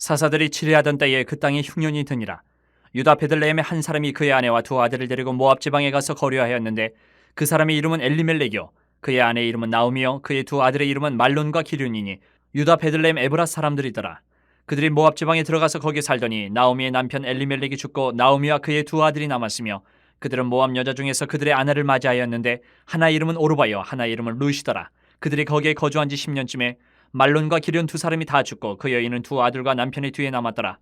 사사들이 치리하던 때에 그 땅에 흉년이 드니라. 유다 베들레헴의 한 사람이 그의 아내와 두 아들을 데리고 모압 지방에 가서 거류하였는데 그 사람의 이름은 엘리멜렉이요 그의 아내의 이름은 나오미요 그의 두 아들의 이름은 말론과 기륜이니 유다 베들레헴 에브라 사람들이더라. 그들이 모압 지방에 들어가서 거기 살더니 나오미의 남편 엘리멜렉이 죽고 나오미와 그의 두 아들이 남았으며 그들은 모압 여자 중에서 그들의 아내를 맞이하였는데 하나 이름은 오르바요 하나 이름은 루시더라. 그들이 거기에 거주한 지 10년쯤에 말론과 기륜 두 사람이 다 죽고 그 여인은 두 아들과 남편의 뒤에 남았더라.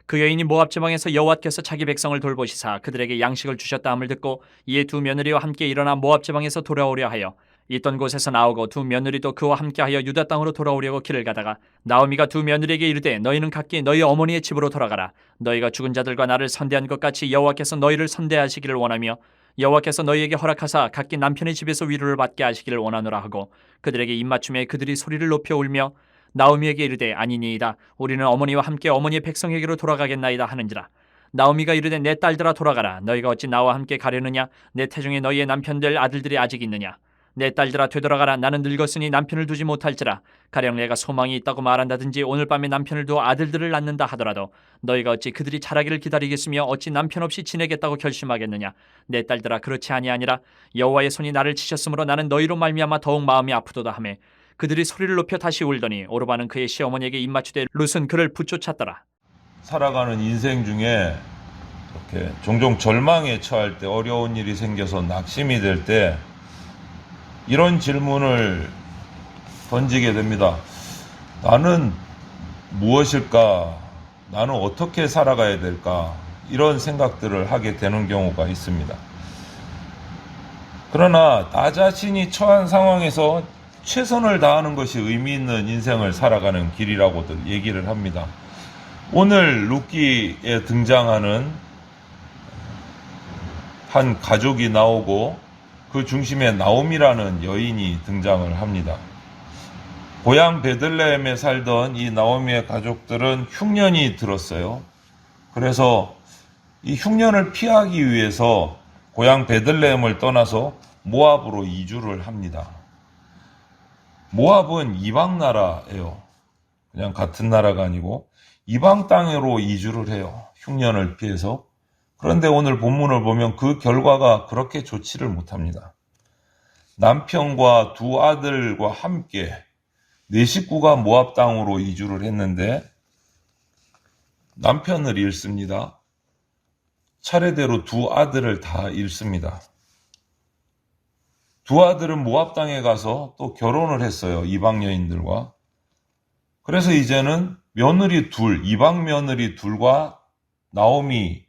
그 여인이 모압 지방에서 여호와께서 자기 백성을 돌보시사 그들에게 양식을 주셨다 함을 듣고 이에 두 며느리와 함께 일어나 모압 지방에서 돌아오려 하여 있던 곳에서 나오고 두 며느리도 그와 함께하여 유다 땅으로 돌아오려고 길을 가다가 나오미가 두 며느리에게 이르되 너희는 각기 너희 어머니의 집으로 돌아가라. 너희가 죽은 자들과 나를 선대한 것 같이 여호와께서 너희를 선대하시기를 원하며 여호와께서 너희에게 허락하사 각기 남편의 집에서 위로를 받게 하시기를 원하노라 하고 그들에게 입맞춤에 그들이 소리를 높여 울며 나오미에게 이르되 아니니이다. 우리는 어머니와 함께 어머니의 백성에게로 돌아가겠나이다 하는지라. 나오미가 이르되 내 딸들아 돌아가라. 너희가 어찌 나와 함께 가려느냐. 내 태중에 너희의 남편들 아들들이 아직 있느냐. 내 딸들아 되돌아가라. 나는 늙었으니 남편을 두지 못할지라. 가령 내가 소망이 있다고 말한다든지 오늘 밤에 남편을 두어 아들들을 낳는다 하더라도 너희가 어찌 그들이 자라기를 기다리겠으며 어찌 남편 없이 지내겠다고 결심하겠느냐. 내 딸들아 그렇지 아니하니라. 여호와의 손이 나를 치셨으므로 나는 너희로 말미암아 더욱 마음이 아프도다 하매 그들이 소리를 높여 다시 울더니 오르바는 그의 시어머니에게 입맞추되 룻은 그를 붙쫓았더라. 살아가는 인생 중에 이렇게 종종 절망에 처할 때, 어려운 일이 생겨서 낙심이 될 때 이런 질문을 던지게 됩니다. 나는 무엇일까? 나는 어떻게 살아가야 될까? 이런 생각들을 하게 되는 경우가 있습니다. 그러나 나 자신이 처한 상황에서 최선을 다하는 것이 의미 있는 인생을 살아가는 길이라고들 얘기를 합니다. 오늘 룻기에 등장하는 한 가족이 나오고 그 중심에 나오미라는 여인이 등장을 합니다. 고향 베들레헴에 살던 이 나오미의 가족들은 흉년이 들었어요. 그래서 이 흉년을 피하기 위해서 고향 베들레헴을 떠나서 모압으로 이주를 합니다. 모압은 이방 나라예요. 그냥 같은 나라가 아니고 이방 땅으로 이주를 해요. 흉년을 피해서. 그런데 오늘 본문을 보면 그 결과가 그렇게 좋지를 못합니다. 남편과 두 아들과 함께 네 식구가 모압 땅으로 이주를 했는데 남편을 잃습니다. 차례대로 두 아들을 다 잃습니다. 두 아들은 모압 땅에 가서 또 결혼을 했어요. 이방 여인들과. 그래서 이제는 며느리 둘, 이방 며느리 둘과 나오미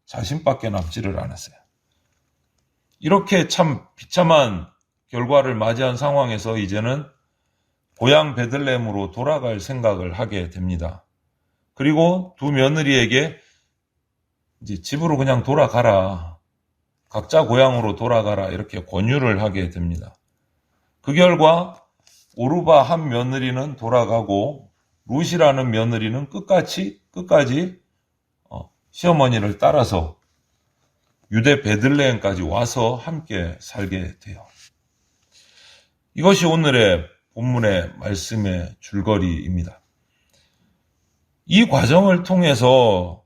자신밖에 남지를 않았어요. 이렇게 참 비참한 결과를 맞이한 상황에서 이제는 고향 베들레헴으로 돌아갈 생각을 하게 됩니다. 그리고 두 며느리에게 이제 집으로 그냥 돌아가라. 각자 고향으로 돌아가라. 이렇게 권유를 하게 됩니다. 그 결과 오르바 한 며느리는 돌아가고 룻이라는 며느리는 끝까지 시어머니를 따라서 유대 베들레헴까지 와서 함께 살게 돼요. 이것이 오늘의 본문의 말씀의 줄거리입니다. 이 과정을 통해서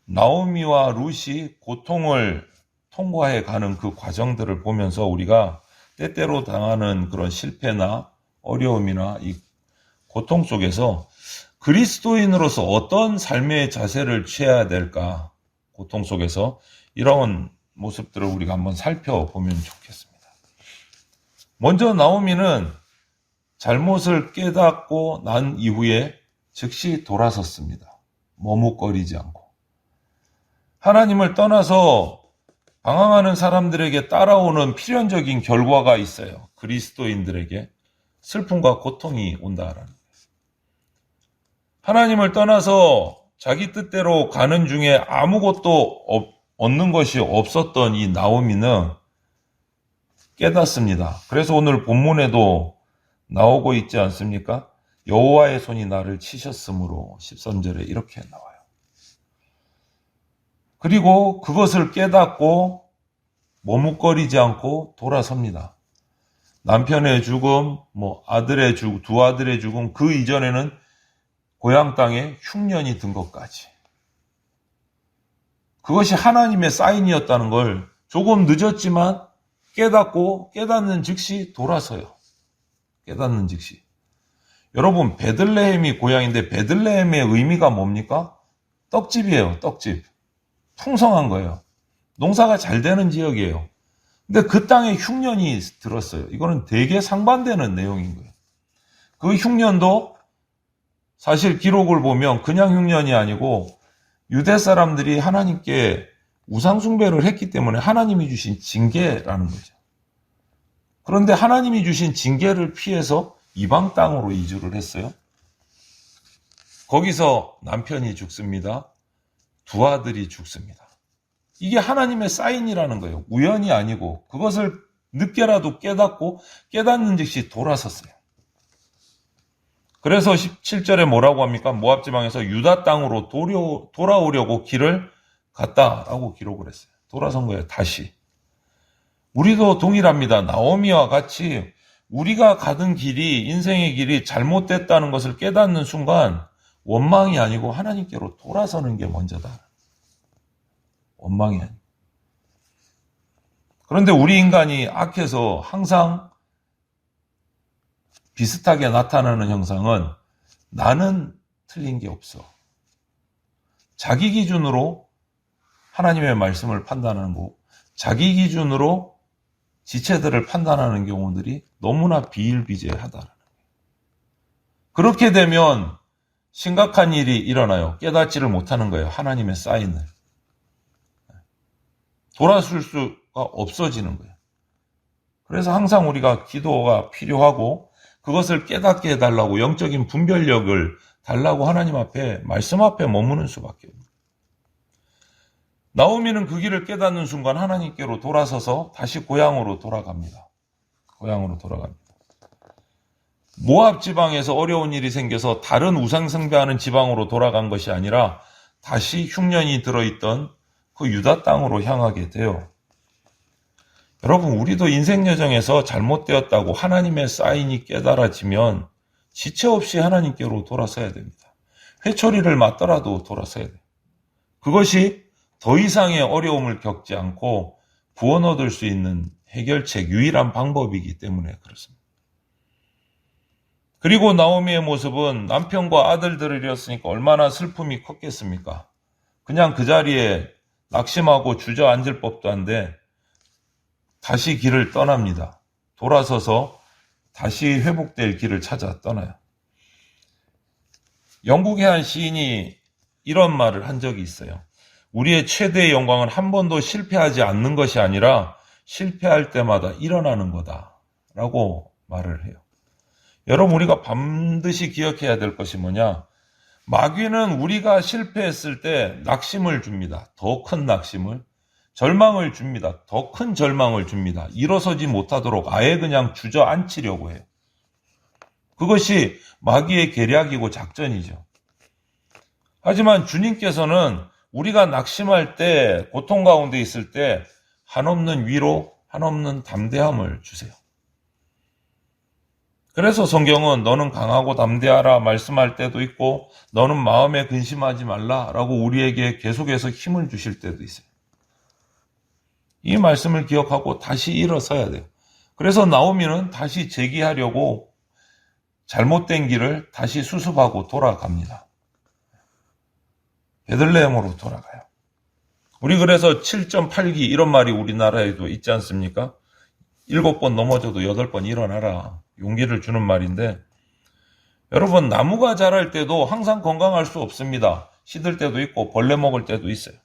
나오미와 룻이 고통을 통과해 가는 그 과정들을 보면서 우리가 때때로 당하는 그런 실패나 어려움이나 이 고통 속에서 그리스도인으로서 어떤 삶의 자세를 취해야 될까? 고통 속에서 이런 모습들을 우리가 한번 살펴보면 좋겠습니다. 먼저 나오미는 잘못을 깨닫고 난 이후에 즉시 돌아섰습니다. 머뭇거리지 않고. 하나님을 떠나서 방황하는 사람들에게 따라오는 필연적인 결과가 있어요. 그리스도인들에게 슬픔과 고통이 온다라는 거예요. 하나님을 떠나서 자기 뜻대로 가는 중에 아무것도 얻는 것이 없었던 이 나오미는 깨닫습니다. 그래서 오늘 본문에도 나오고 있지 않습니까? 여호와의 손이 나를 치셨으므로 13절에 이렇게 나와요. 그리고 그것을 깨닫고 머뭇거리지 않고 돌아섭니다. 남편의 죽음, 아들의 죽음, 두 아들의 죽음, 그 이전에는 고향 땅에 흉년이 든 것까지. 그것이 하나님의 사인이었다는 걸 조금 늦었지만 깨닫고 깨닫는 즉시 돌아서요. 깨닫는 즉시. 여러분, 베들레헴이 고향인데 베들레헴의 의미가 뭡니까? 떡집이에요. 떡집. 풍성한 거예요. 농사가 잘 되는 지역이에요. 근데 그 땅에 흉년이 들었어요. 이거는 되게 상반되는 내용인 거예요. 그 흉년도 사실 기록을 보면 그냥 흉년이 아니고 유대 사람들이 하나님께 우상숭배를 했기 때문에 하나님이 주신 징계라는 거죠. 그런데 하나님이 주신 징계를 피해서 이방 땅으로 이주를 했어요. 거기서 남편이 죽습니다. 두 아들이 죽습니다. 이게 하나님의 사인이라는 거예요. 우연이 아니고 그것을 늦게라도 깨닫고 깨닫는 즉시 돌아섰어요. 그래서 17절에 뭐라고 합니까? 모압 지방에서 유다 땅으로 돌아오려고 길을 갔다라고 기록을 했어요. 돌아선 거예요. 다시. 우리도 동일합니다. 나오미와 같이 우리가 가던 길이, 인생의 길이 잘못됐다는 것을 깨닫는 순간 원망이 아니고 하나님께로 돌아서는 게 먼저다. 원망이 아니고. 그런데 우리 인간이 악해서 항상 비슷하게 나타나는 형상은 나는 틀린 게 없어. 자기 기준으로 하나님의 말씀을 판단하는 거고 자기 기준으로 지체들을 판단하는 경우들이 너무나 비일비재하다. 그렇게 되면 심각한 일이 일어나요. 깨닫지를 못하는 거예요. 하나님의 사인을. 돌아설 수가 없어지는 거예요. 그래서 항상 우리가 기도가 필요하고 그것을 깨닫게 해달라고 영적인 분별력을 달라고 하나님 앞에 말씀 앞에 머무는 수밖에 없습니다. 나오미는 그 길을 깨닫는 순간 하나님께로 돌아서서 다시 고향으로 돌아갑니다. 고향으로 돌아갑니다. 모압 지방에서 어려운 일이 생겨서 다른 우상 숭배하는 지방으로 돌아간 것이 아니라 다시 흉년이 들어있던 그 유다 땅으로 향하게 돼요. 여러분, 우리도 인생 여정에서 잘못되었다고 하나님의 사인이 깨달아지면 지체 없이 하나님께로 돌아서야 됩니다. 회초리를 맞더라도 돌아서야 돼요. 그것이 더 이상의 어려움을 겪지 않고 구원 얻을 수 있는 해결책, 유일한 방법이기 때문에 그렇습니다. 그리고 나오미의 모습은 남편과 아들들을 잃었으니까 얼마나 슬픔이 컸겠습니까? 그냥 그 자리에 낙심하고 주저앉을 법도 한데 다시 길을 떠납니다. 돌아서서 다시 회복될 길을 찾아 떠나요. 영국의 한 시인이 이런 말을 한 적이 있어요. 우리의 최대의 영광은 한 번도 실패하지 않는 것이 아니라 실패할 때마다 일어나는 거다 라고 말을 해요. 여러분, 우리가 반드시 기억해야 될 것이 뭐냐? 마귀는 우리가 실패했을 때 낙심을 줍니다. 더 큰 낙심을. 절망을 줍니다. 더 큰 절망을 줍니다. 일어서지 못하도록 아예 그냥 주저앉히려고 해요. 그것이 마귀의 계략이고 작전이죠. 하지만 주님께서는 우리가 낙심할 때, 고통 가운데 있을 때 한없는 위로, 한없는 담대함을 주세요. 그래서 성경은 너는 강하고 담대하라 말씀할 때도 있고 너는 마음에 근심하지 말라라고 우리에게 계속해서 힘을 주실 때도 있어요. 이 말씀을 기억하고 다시 일어서야 돼요. 그래서 나오미는 다시 재기하려고 잘못된 길을 다시 수습하고 돌아갑니다. 베들레헴으로 돌아가요. 우리 그래서 7.8기 이런 말이 우리나라에도 있지 않습니까? 7번 넘어져도 8번 일어나라. 용기를 주는 말인데, 여러분, 나무가 자랄 때도 항상 건강할 수 없습니다. 시들 때도 있고 벌레 먹을 때도 있어요.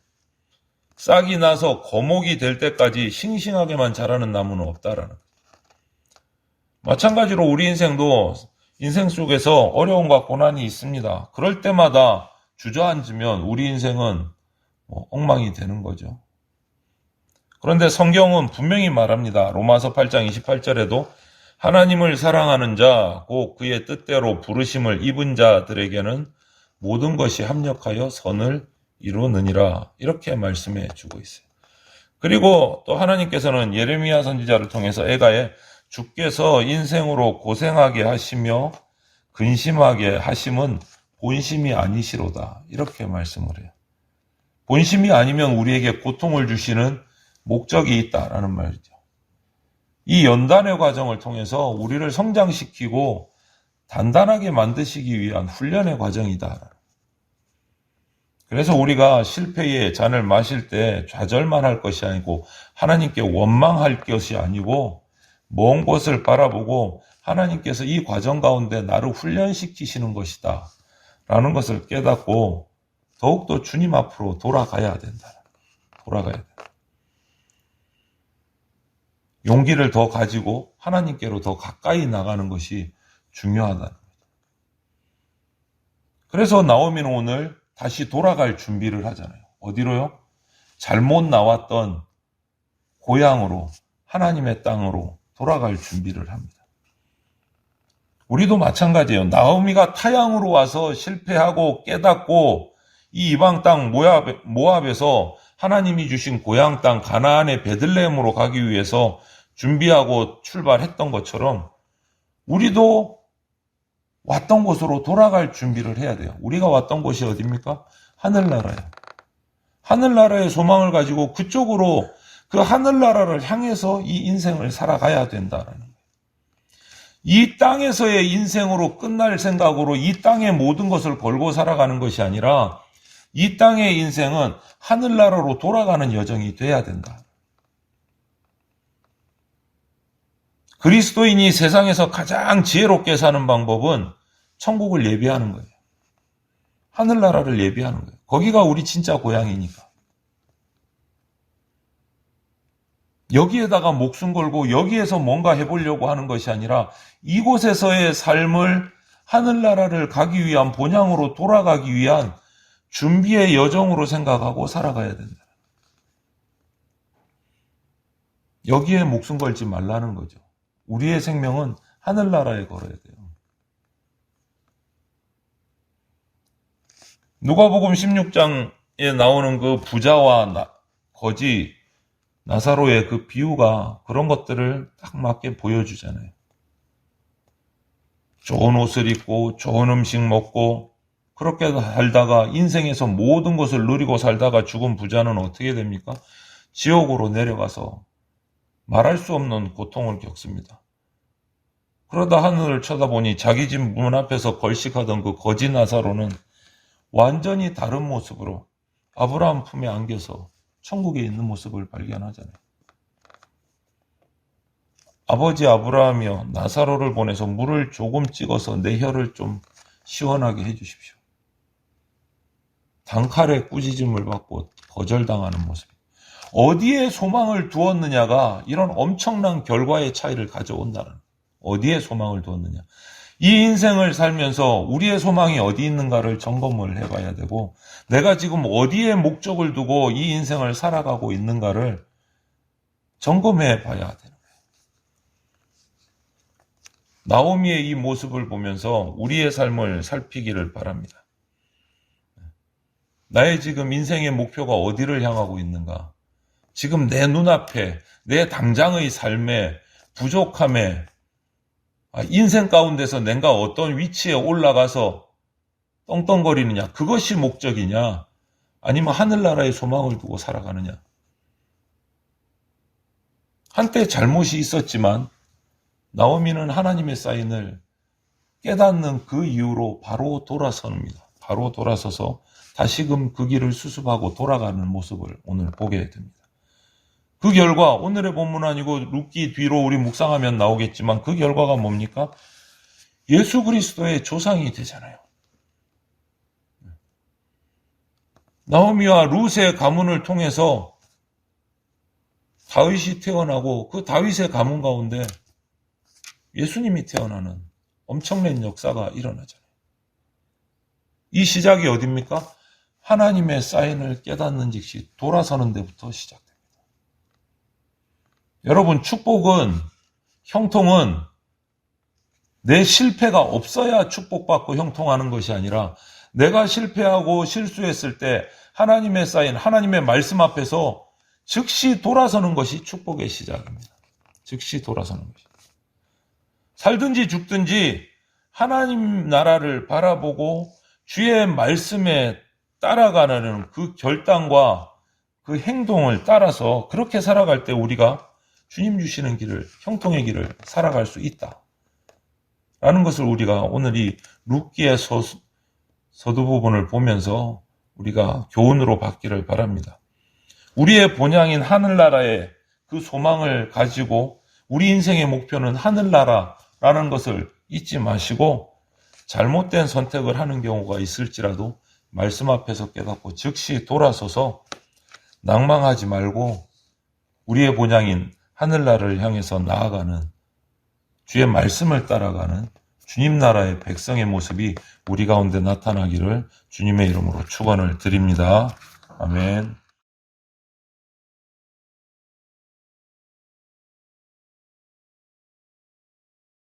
싹이 나서 거목이 될 때까지 싱싱하게만 자라는 나무는 없다라는 거예요. 마찬가지로 우리 인생도 인생 속에서 어려움과 고난이 있습니다. 그럴 때마다 주저앉으면 우리 인생은 엉망이 되는 거죠. 그런데 성경은 분명히 말합니다. 로마서 8장 28절에도 하나님을 사랑하는 자, 곧 그의 뜻대로 부르심을 입은 자들에게는 모든 것이 합력하여 선을 이루느니라. 이렇게 말씀해 주고 있어요. 그리고 또 하나님께서는 예레미야 선지자를 통해서 애가에 주께서 인생으로 고생하게 하시며 근심하게 하심은 본심이 아니시로다. 이렇게 말씀을 해요. 본심이 아니면 우리에게 고통을 주시는 목적이 있다라는 말이죠. 이 연단의 과정을 통해서 우리를 성장시키고 단단하게 만드시기 위한 훈련의 과정이다. 그래서 우리가 실패의 잔을 마실 때 좌절만 할 것이 아니고 하나님께 원망할 것이 아니고 먼 곳을 바라보고 하나님께서 이 과정 가운데 나를 훈련시키시는 것이다 라는 것을 깨닫고 더욱더 주님 앞으로 돌아가야 된다. 돌아가야 된다. 용기를 더 가지고 하나님께로 더 가까이 나가는 것이 중요하다는 거죠. 그래서 나오미는 오늘 다시 돌아갈 준비를 하잖아요. 어디로요? 잘못 나왔던 고향으로, 하나님의 땅으로 돌아갈 준비를 합니다. 우리도 마찬가지예요. 나오미가 타향으로 와서 실패하고 깨닫고 이 이방 땅 모압에서 하나님이 주신 고향 땅 가나안의 베들레헴으로 가기 위해서 준비하고 출발했던 것처럼 우리도 왔던 곳으로 돌아갈 준비를 해야 돼요. 우리가 왔던 곳이 어디입니까? 하늘나라예요. 하늘나라의 소망을 가지고 그쪽으로 그 하늘나라를 향해서 이 인생을 살아가야 된다라는 거예요. 이 땅에서의 인생으로 끝날 생각으로 이 땅의 모든 것을 걸고 살아가는 것이 아니라 이 땅의 인생은 하늘나라로 돌아가는 여정이 돼야 된다. 그리스도인이 세상에서 가장 지혜롭게 사는 방법은 천국을 예비하는 거예요. 하늘나라를 예비하는 거예요. 거기가 우리 진짜 고향이니까. 여기에다가 목숨 걸고 여기에서 뭔가 해보려고 하는 것이 아니라 이곳에서의 삶을 하늘나라를 가기 위한 본향으로 돌아가기 위한 준비의 여정으로 생각하고 살아가야 된다. 여기에 목숨 걸지 말라는 거죠. 우리의 생명은 하늘나라에 걸어야 돼요. 누가복음 16장에 나오는 그 부자와 거지 나사로의 그 비유가 그런 것들을 딱 맞게 보여주잖아요. 좋은 옷을 입고 좋은 음식 먹고 그렇게 살다가 인생에서 모든 것을 누리고 살다가 죽은 부자는 어떻게 됩니까? 지옥으로 내려가서 말할 수 없는 고통을 겪습니다. 그러다 하늘을 쳐다보니 자기 집 문 앞에서 걸식하던 그 거지 나사로는 완전히 다른 모습으로 아브라함 품에 안겨서 천국에 있는 모습을 발견하잖아요. 아버지 아브라함이여 나사로를 보내서 물을 조금 찍어서 내 혀를 좀 시원하게 해주십시오. 단칼에 꾸짖음을 받고 거절당하는 모습. 어디에 소망을 두었느냐가 이런 엄청난 결과의 차이를 가져온다는 거예요. 어디에 소망을 두었느냐. 이 인생을 살면서 우리의 소망이 어디 있는가를 점검을 해봐야 되고 내가 지금 어디에 목적을 두고 이 인생을 살아가고 있는가를 점검해 봐야 되는 거예요. 나오미의 이 모습을 보면서 우리의 삶을 살피기를 바랍니다. 나의 지금 인생의 목표가 어디를 향하고 있는가? 지금 내 눈앞에 내 당장의 삶에 부족함에 인생 가운데서 내가 어떤 위치에 올라가서 떵떵거리느냐, 그것이 목적이냐, 아니면 하늘나라의 소망을 두고 살아가느냐. 한때 잘못이 있었지만 나오미는 하나님의 사인을 깨닫는 그 이후로 바로 돌아섭니다. 바로 돌아서서 다시금 그 길을 수습하고 돌아가는 모습을 오늘 보게 됩니다. 그 결과 오늘의 본문 아니고 룻기 뒤로 우리 묵상하면 나오겠지만 그 결과가 뭡니까? 예수 그리스도의 조상이 되잖아요. 나오미와 룻의 가문을 통해서 다윗이 태어나고 그 다윗의 가문 가운데 예수님이 태어나는 엄청난 역사가 일어나잖아요. 이 시작이 어디입니까? 하나님의 사인을 깨닫는 즉시 돌아서는 데부터 시작됩니다. 여러분, 축복은, 형통은 내 실패가 없어야 축복받고 형통하는 것이 아니라 내가 실패하고 실수했을 때 하나님의 사인, 하나님의 말씀 앞에서 즉시 돌아서는 것이 축복의 시작입니다. 즉시 돌아서는 것이. 살든지 죽든지 하나님 나라를 바라보고 주의 말씀에 따라가는 그 결단과 그 행동을 따라서 그렇게 살아갈 때 우리가 주님 주시는 길을, 형통의 길을 살아갈 수 있다. 라는 것을 우리가 오늘 이 룻기의 서두 부분을 보면서 우리가 교훈으로 받기를 바랍니다. 우리의 본향인 하늘나라의 그 소망을 가지고 우리 인생의 목표는 하늘나라라는 것을 잊지 마시고 잘못된 선택을 하는 경우가 있을지라도 말씀 앞에서 깨닫고 즉시 돌아서서 낭망하지 말고 우리의 본향인 하늘나라를 향해서 나아가는 주의 말씀을 따라가는 주님 나라의 백성의 모습이 우리 가운데 나타나기를 주님의 이름으로 축원을 드립니다. 아멘.